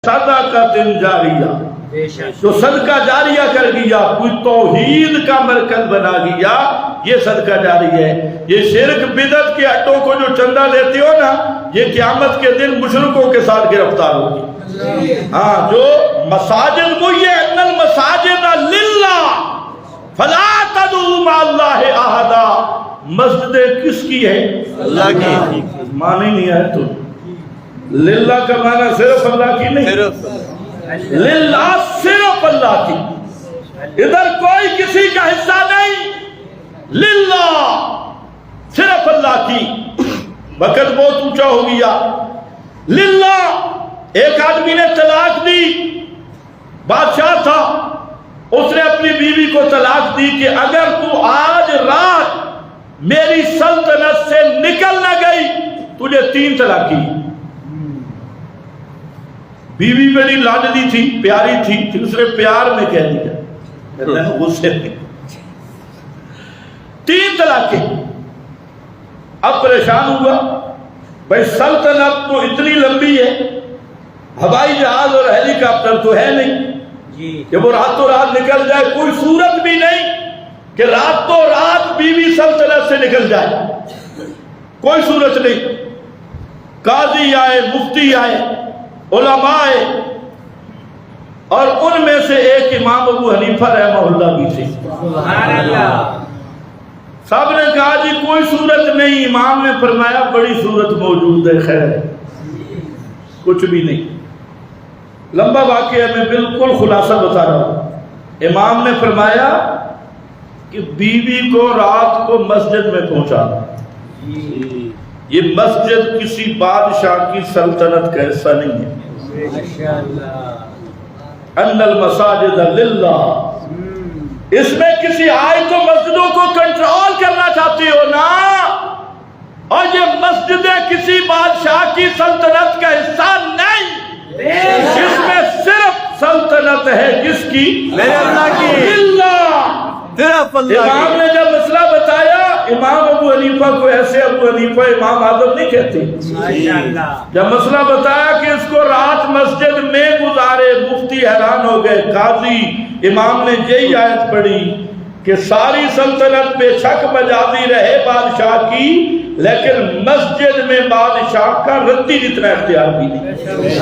صدقۃ جاریہ، جو صدقہ جاریہ کر گیا، کوئی توحید کا مرکز بنا گیا، یہ صدقہ جاری ہے۔ یہ شرک بدعت کے اٹوں کو جو چندہ دیتے ہو نا، یہ قیامت کے دن مشرکوں کے ساتھ گرفتار ہوگی۔ ہاں، جو مساجد وہ یہ ان المساجد للہ فلا تدعوا مع اللہ احدا، مسجدیں کس کی ہے؟ اللہ کی۔ معنی نہیں ہے تو للہ کا معنی صرف اللہ کی نہیں، للہ صرف اللہ کی، ادھر کوئی کسی کا حصہ نہیں، للہ صرف اللہ کی۔ وقت بہت اونچا ہو گیا۔ للہ، ایک آدمی نے طلاق دی، بادشاہ تھا، اس نے اپنی بیوی کو طلاق دی کہ اگر تو آج رات میری سلطنت سے نکل نہ گئی تجھے 3 طلاق کی۔ بیوی میری لاڈلی تھی، پیاری تھی، اس نے پیار میں کہہ دیا، غصے میں 3 طلاقیں۔ اب پریشان ہوا، بھائی سلطنت تو اتنی لمبی ہے، ہوائی جہاز اور ہیلی کاپٹر تو ہے نہیں کہ وہ راتوں رات نکل جائے، کوئی صورت بھی نہیں کہ راتوں رات بیوی سلطنت سے نکل جائے، کوئی صورت نہیں۔ قاضی آئے، مفتی آئے، علماء آئے، اور ان میں سے ایک امام ابو حنیفہ رحمہ اللہ بھی تھے۔ سبحان اللہ۔ سب نے کہا جی کوئی صورت نہیں۔ امام نے فرمایا بڑی صورت موجود ہے، خیر کچھ بھی نہیں۔ لمبا واقعہ میں بالکل خلاصہ بتا رہا ہوں۔ امام نے فرمایا کہ بیوی کو رات کو مسجد میں پہنچا، یہ مسجد کسی بادشاہ کی سلطنت کا حصہ نہیں ہے۔ ان المساجد للہ، اس میں کسی آئے تو مسجدوں کو کنٹرول کرنا چاہتے ہو نا، اور یہ مسجدیں کسی بادشاہ کی سلطنت کا حصہ نہیں، اس میں صرف سلطنت ہے کس کی؟ میرے اللہ کی، صرف اللہ کی۔ امام نے جب مسئلہ بتایا، امام ابو حنیفہ کو ایسے ابو حنیفہ امام اعظم نہیں کہتے، جب مسئلہ بتایا کہ اس کو رات مسجد میں گزارے، مفتی حیران ہو گئے، قاضی امام نے یہی آیت پڑھی کہ ساری سلطنت بے شک مجازی رہے بادشاہ کی، لیکن مسجد میں بادشاہ کا رتی جتنا اختیار بھی نہیں۔